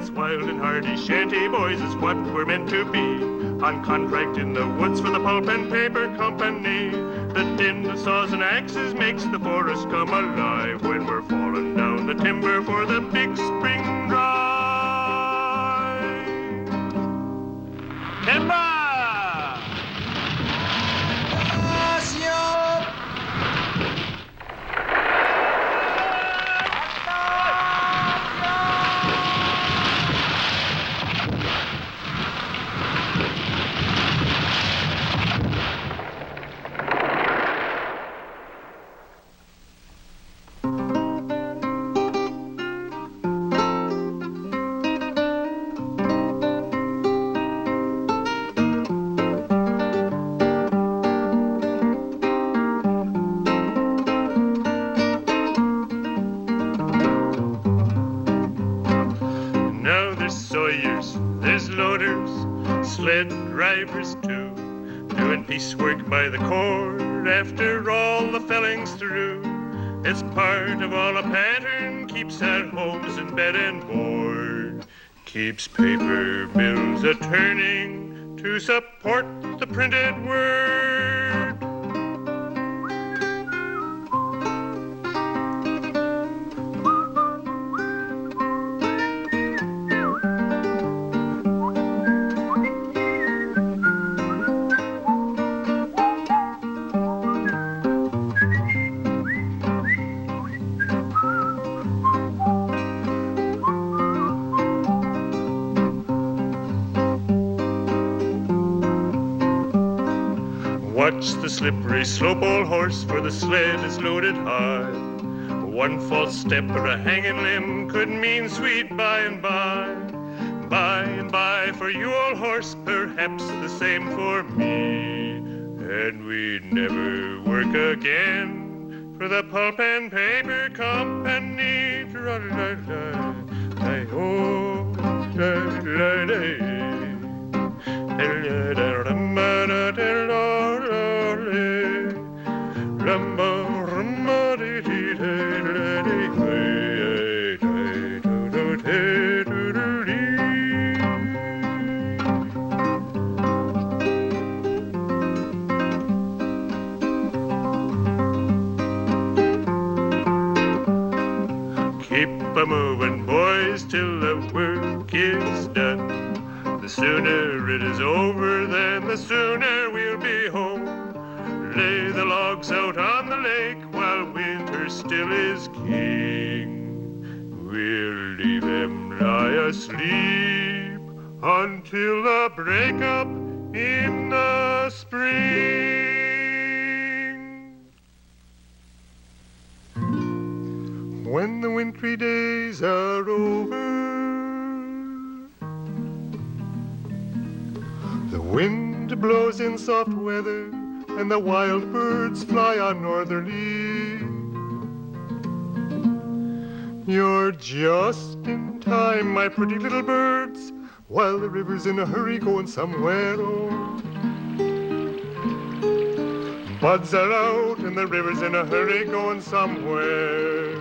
that's wild and hardy. Shanty boys is what we're meant to be. On contract in the woods for the pulp and paper company. The din of saws and axes makes the forest come alive when we're falling down the timber for the big spring drive. Timber! Sled drivers too, doing piecework by the cord after all the felling's through. It's part of all a pattern, keeps our homes in bed and board, keeps paper bills a-turning to support the printed word. Watch the slippery slope, old horse, for the sled is loaded hard. One false step or a hanging limb could mean sweet by and by. By and by for you, old horse, perhaps the same for me. And we'd never work again for the pulp and paper company. Keep a-moving, boys, till the work is done. The sooner it is over, then the sooner we'll be home. Lay the logs out on the lake while winter still is king. We'll leave them lie asleep until the break-up in the spring. When the wintry days are over, the wind blows in soft weather, and the wild birds fly on northerly. You're just in time, my pretty little birds, while the river's in a hurry going somewhere. Oh, buds are out and the river's in a hurry going somewhere.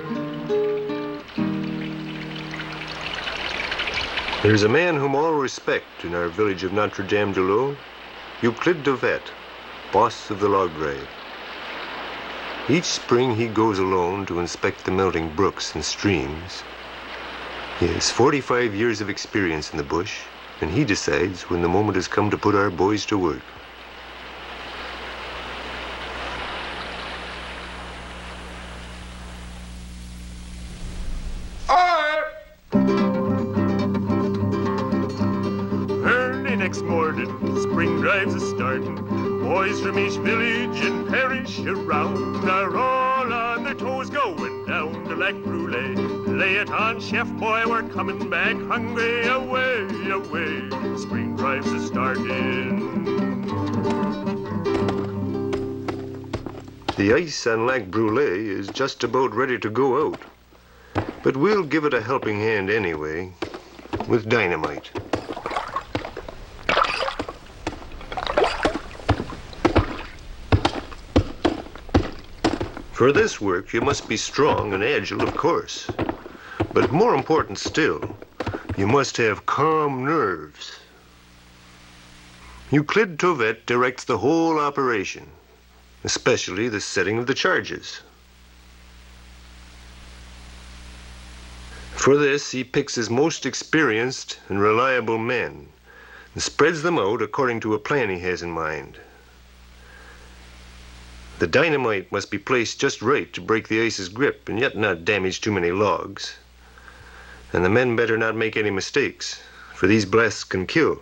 There's a man whom all respect in our village of Notre-Dame-du-Lot, Euclid Dovet, boss of the log drive. Each spring he goes alone to inspect the melting brooks and streams. He has 45 years of experience in the bush, and he decides when the moment has come to put our boys to work. Next morning, spring drives are starting. Boys from each village and parish around are all on their toes going down to Lac Brûlé. Lay it on, chef boy, we're coming back hungry. Away, away, spring drives are starting. The ice on Lac Brûlé is just about ready to go out. But we'll give it a helping hand anyway, with dynamite. For this work, you must be strong and agile, of course. But more important still, you must have calm nerves. Euclid Tovet directs the whole operation, especially the setting of the charges. For this, he picks his most experienced and reliable men and spreads them out according to a plan he has in mind. The dynamite must be placed just right to break the ice's grip and yet not damage too many logs. And the men better not make any mistakes, for these blasts can kill.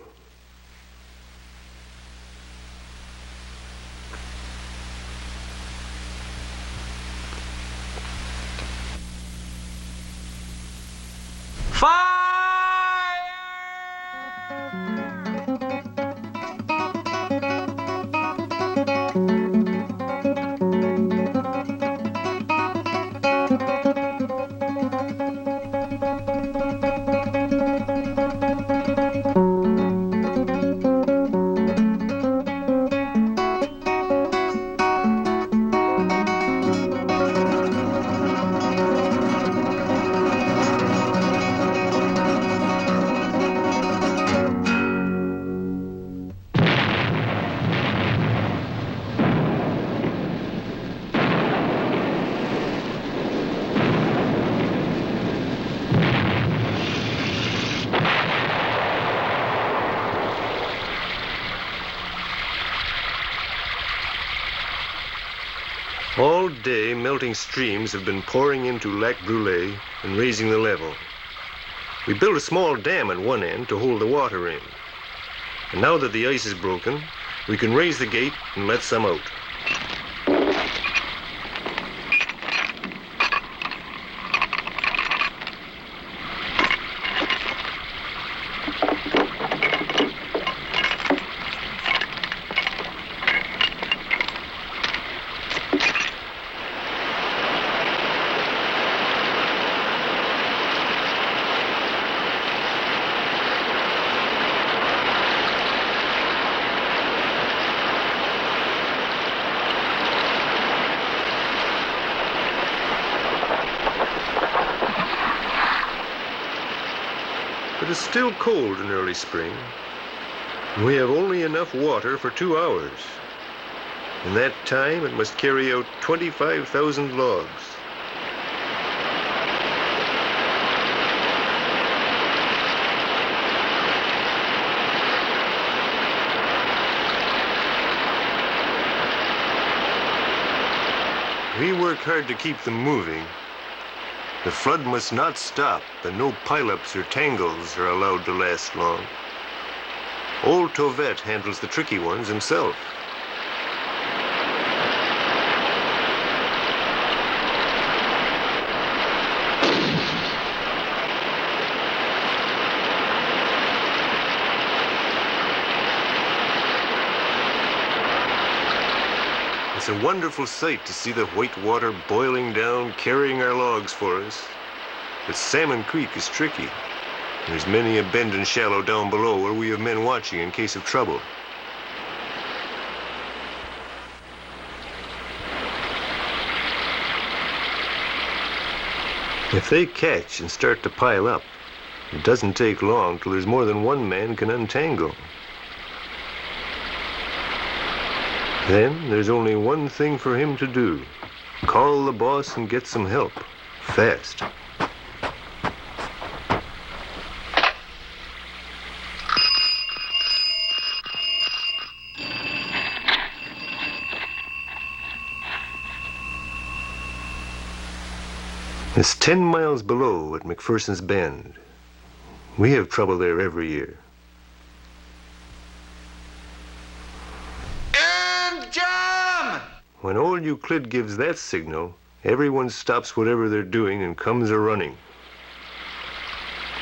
All day, melting streams have been pouring into Lac Brûlé and raising the level. We built a small dam at one end to hold the water in. And now that the ice is broken, we can raise the gate and let some out. It is still cold in early spring. We have only enough water for 2 hours. In that time, it must carry out 25,000 logs. We work hard to keep them moving. The flood must not stop, and no pileups or tangles are allowed to last long. Old Tovet handles the tricky ones himself. It's a wonderful sight to see the white water boiling down, carrying our logs for us. But Salmon Creek is tricky. There's many a bend and shallow down below where we have men watching in case of trouble. If they catch and start to pile up, it doesn't take long till there's more than one man can untangle. Then there's only one thing for him to do. Call the boss and get some help. Fast. It's 10 miles below at McPherson's Bend. We have trouble there every year. When old Euclid gives that signal, everyone stops whatever they're doing and comes a-running.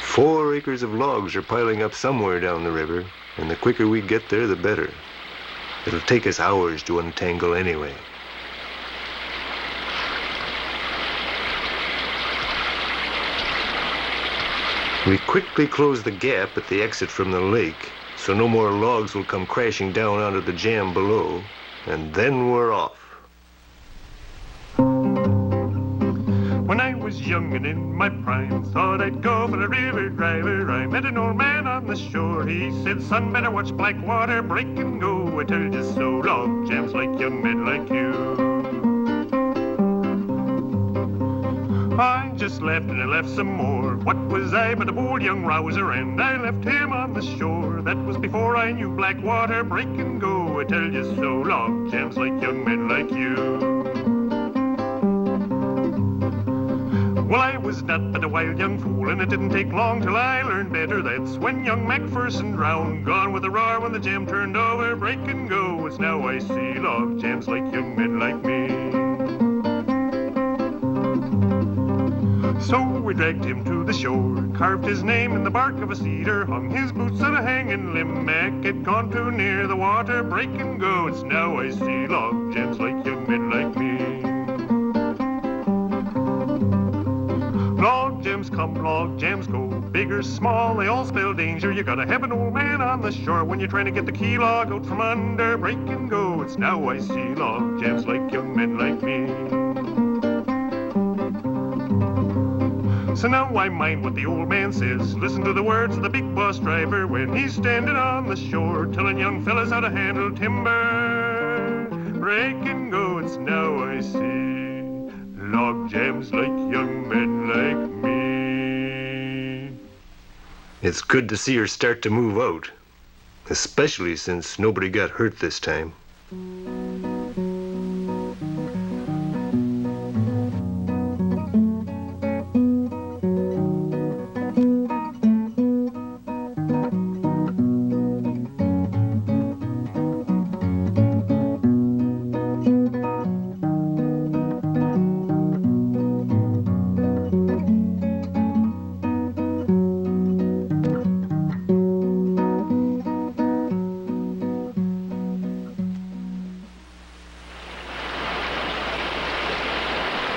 4 acres of logs are piling up somewhere down the river, and the quicker we get there, the better. It'll take us hours to untangle anyway. We quickly close the gap at the exit from the lake, so no more logs will come crashing down onto the jam below, and then we're off. When I was was young and in my prime. Thought I'd go for a river driver. I met an old man on the shore. He said, son, better watch black water break and go. I tell you so, log jams like young men like you. I just left and I left some more. What was I but a bold young rouser, and I left him on the shore. That was before I knew black water break and go. I tell you so, log jams like young men like you. Well, I was not but a wild young fool, and it didn't take long till I learned better. That's when young Macpherson drowned, gone with a roar when the jam turned over, break and go. It's now I see log jams like young men like me. So we dragged him to the shore, carved his name in the bark of a cedar, hung his boots on a hanging limb. Mac had gone too near the water, break and go. It's now I see log jams like young men like me. Log jams come, log jams go, big or small, they all spell danger. You gotta have an old man on the shore when you're trying to get the key log out from under, break and go. It's now I see log jams like young men like me. So now I mind what the old man says. Listen to the words of the big boss driver when he's standing on the shore, telling young fellas how to handle timber. Break and go, it's now I see log jams like young men like me. It's good to see her start to move out, especially since nobody got hurt this time.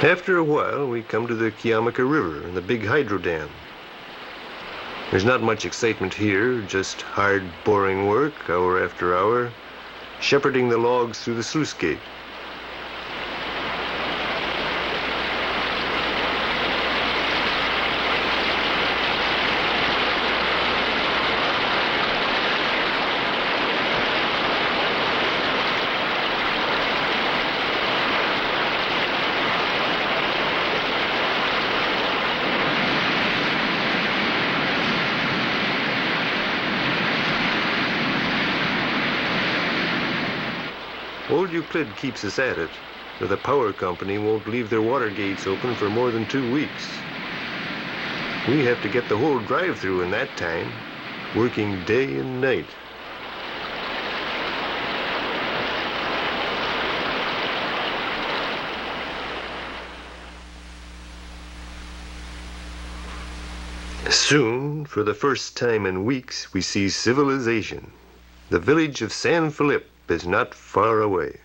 After a while, we come to the Kiamaka River and the big hydro dam. There's not much excitement here, just hard, boring work, hour after hour, shepherding the logs through the sluice gate. Old Euclid keeps us at it, for the power company won't leave their water gates open for more than 2 weeks. We have to get the whole drive-through in that time, working day and night. Soon, for the first time in weeks, we see civilization. The village of San Felipe is not far away.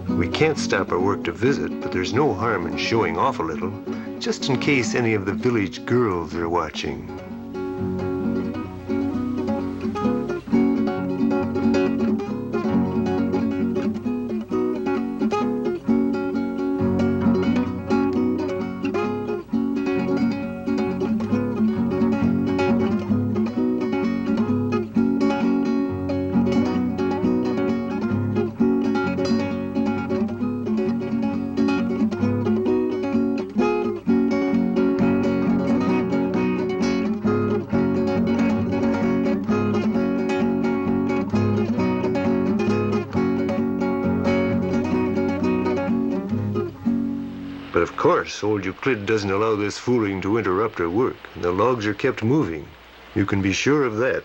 We can't stop our work to visit, but there's no harm in showing off a little, just in case any of the village girls are watching. But of course, old Euclid doesn't allow this fooling to interrupt her work, and the logs are kept moving. You can be sure of that.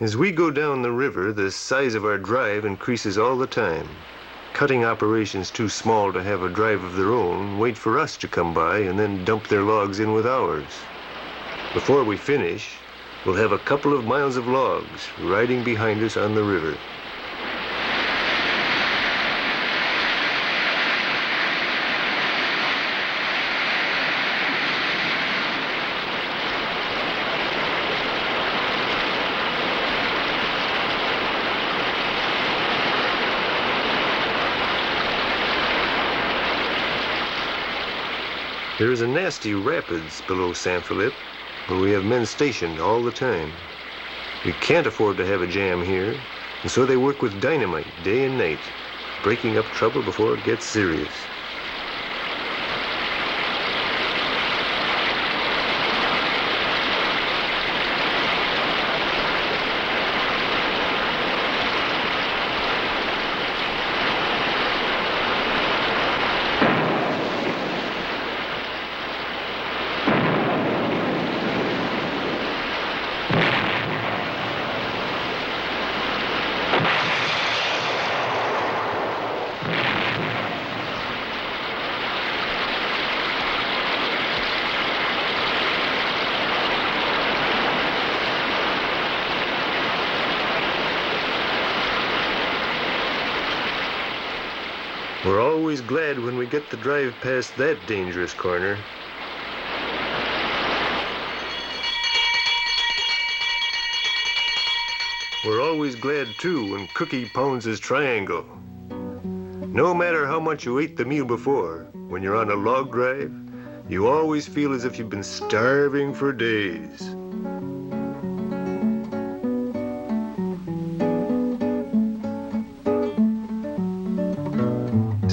As we go down the river, the size of our drive increases all the time. cutting operations too small to have a drive of their own wait for us to come by and then dump their logs in with ours. Before we finish, we'll have a couple of miles of logs riding behind us on the river. There is a nasty rapids below San Felipe, where we have men stationed all the time. We can't afford to have a jam here, and so they work with dynamite day and night, breaking up trouble before it gets serious. We're always glad when we get the drive past that dangerous corner. We're always glad, too, when Cookie pounds his triangle. No matter how much you ate the meal before, when you're on a log drive, you always feel as if you've been starving for days.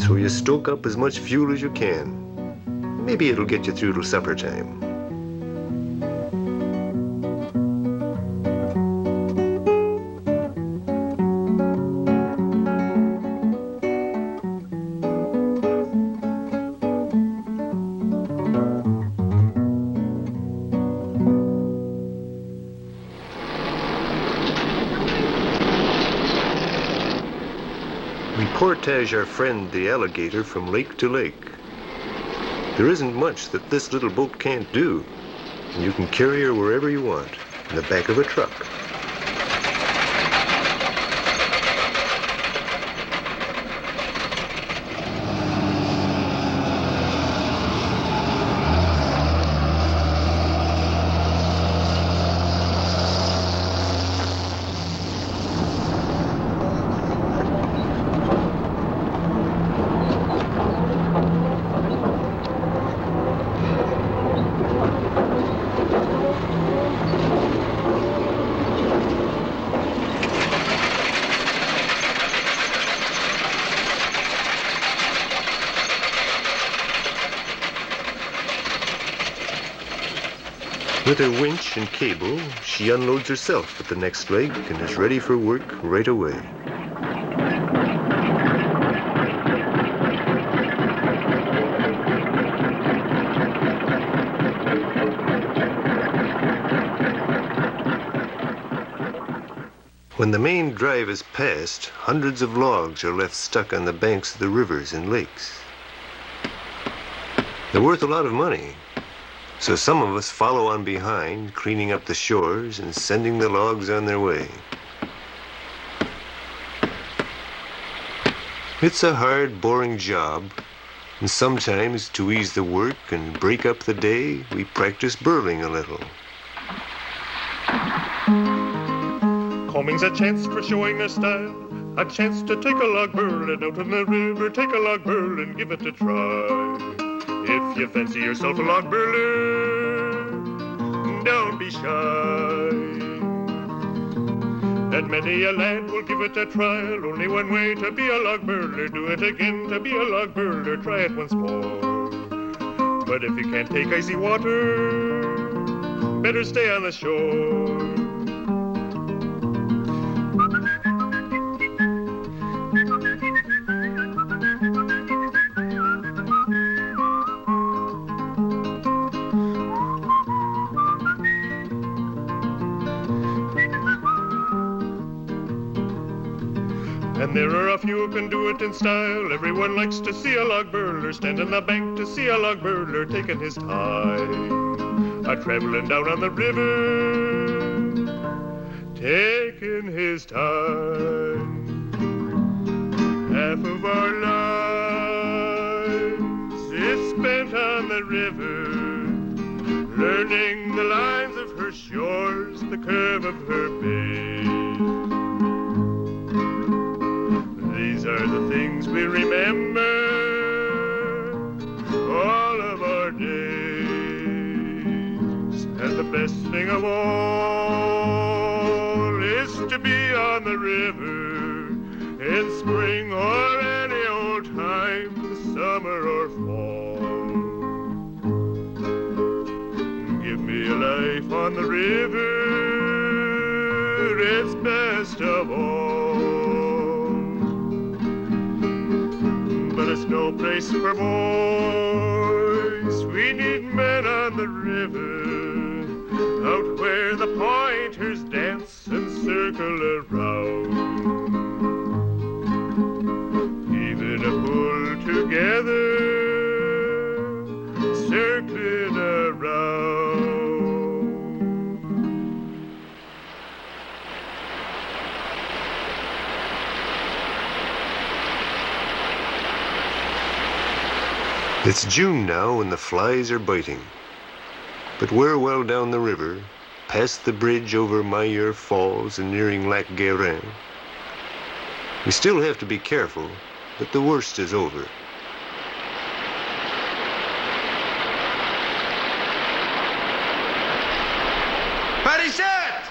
So you stoke up as much fuel as you can. Maybe it'll get you through to supper time. We portage our friend the alligator from lake to lake. There isn't much that this little boat can't do, and you can carry her wherever you want, in the back of a truck. With her winch and cable, she unloads herself at the next lake and is ready for work right away. When the main drive is passed, hundreds of logs are left stuck on the banks of the rivers and lakes. They're worth a lot of money. So some of us follow on behind, cleaning up the shores and sending the logs on their way. It's a hard, boring job, and sometimes to ease the work and break up the day, we practice burling a little. Combing's a chance for showing their style, a chance to take a log burling out on the river, take a log burling, give it a try. If you fancy yourself a log burler, don't be shy. And many a lad will give it a trial, only one way to be a log burler. Do it again to be a log burler, try it once more. But if you can't take icy water, better stay on the shore. And there are a few who can do it in style. Everyone likes to see a log burler stand on the bank to see a log burler taking his time. A-traveling down on the river, taking his time. Half of our lives is spent on the river, learning the lines of her shores, the curve of her bays. These are the things we remember all of our days. And the best thing of all is to be on the river in spring or any old time, summer or fall. Give me a life on the river, it's best of all. But it's no place for boys, we need men on the river, out where the pointers dance and circle around. Even a pull together, circling around. It's June now and the flies are biting. But we're well down the river, past the bridge over Mailleur Falls and nearing Lac Guérin. We still have to be careful, but the worst is over. Parisette!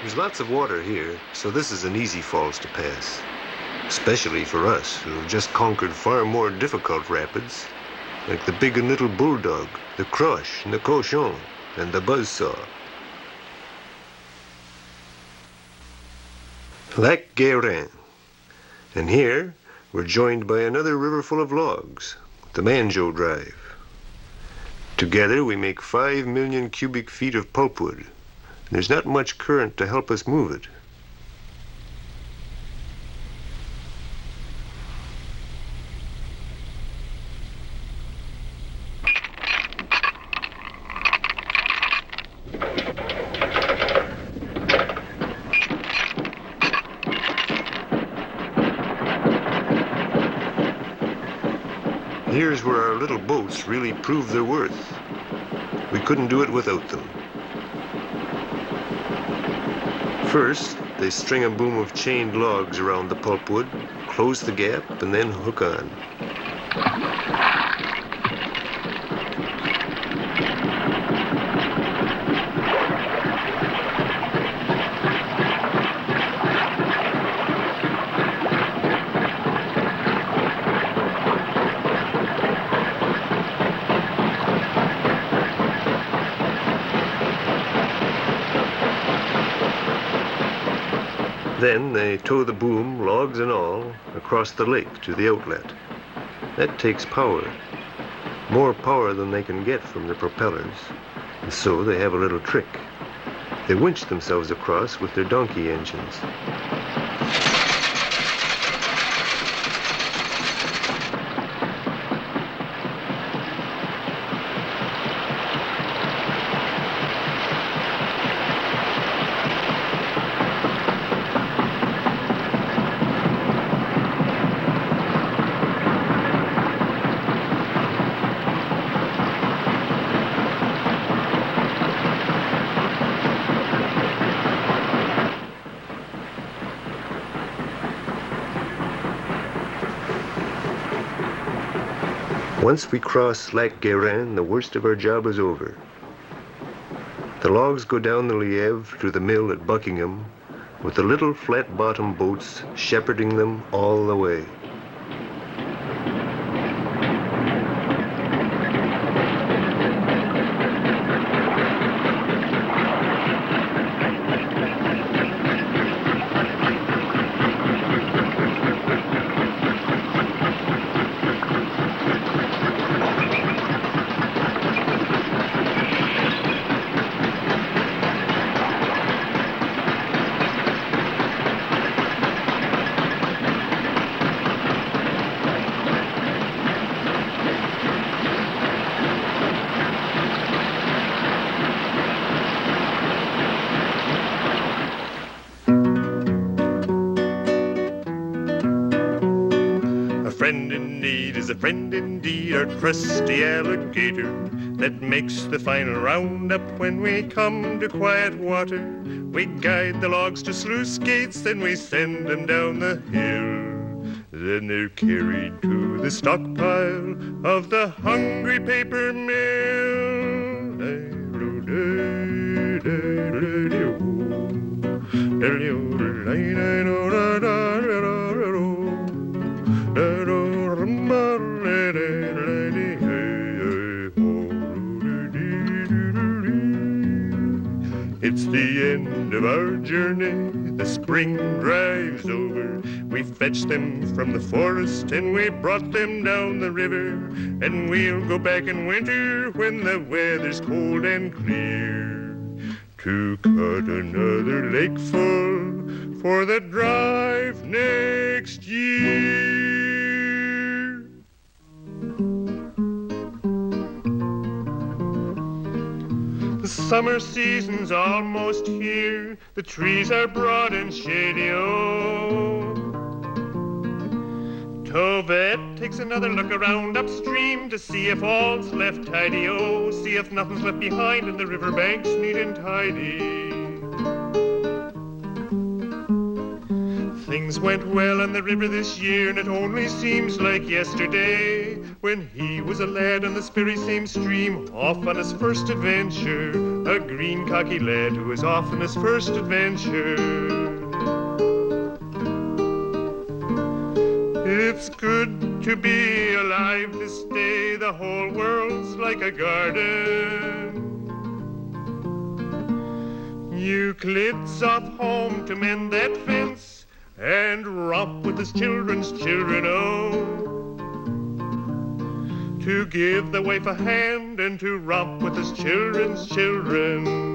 There's lots of water here, so this is an easy falls to pass. Especially for us, who have just conquered far more difficult rapids, like the Big and Little Bulldog, the Crush, and the Cochon, and the Buzzsaw. Lac Guérin. And here, we're joined by another river full of logs, the Manjo Drive. Together, we make 5 million cubic feet of pulpwood. There's not much current to help us move it. Here's where our little boats really prove their worth. We couldn't do it without them. First, they string a boom of chained logs around the pulpwood, close the gap, and then hook on. Then they tow the boom, logs and all, across the lake to the outlet. That takes power, more power than they can get from their propellers, and so they have a little trick. They winch themselves across with their donkey engines. Once we cross Lac Guérin, the worst of our job is over. The logs go down the Lièvre to the mill at Buckingham, with the little flat-bottom boats shepherding them all the way. friend in need is a friend indeed, our trusty alligator that makes the final roundup when we come to quiet water. We guide the logs to sluice gates, then we send them down the hill. Then they're carried to the stockpile of the hungry paper mill. It's the end of our journey, the spring drives over. We fetched them from the forest and we brought them down the river. And we'll go back in winter when the weather's cold and clear, to cut another lake full for the drive next year. The summer season's almost here, the trees are broad and shady, oh. Tovette takes another look around upstream to see if all's left tidy, oh. See if nothing's left behind and the riverbank's neat and tidy. Things went well on the river this year, and it only seems like yesterday when he was a lad on this very same stream, off on his first adventure. A green cocky lad who was off on his first adventure. It's good to be alive this day, the whole world's like a garden. Euclid's off home to mend that fence and romp with his children's children, oh. To give the wife a hand and to romp with his children's children.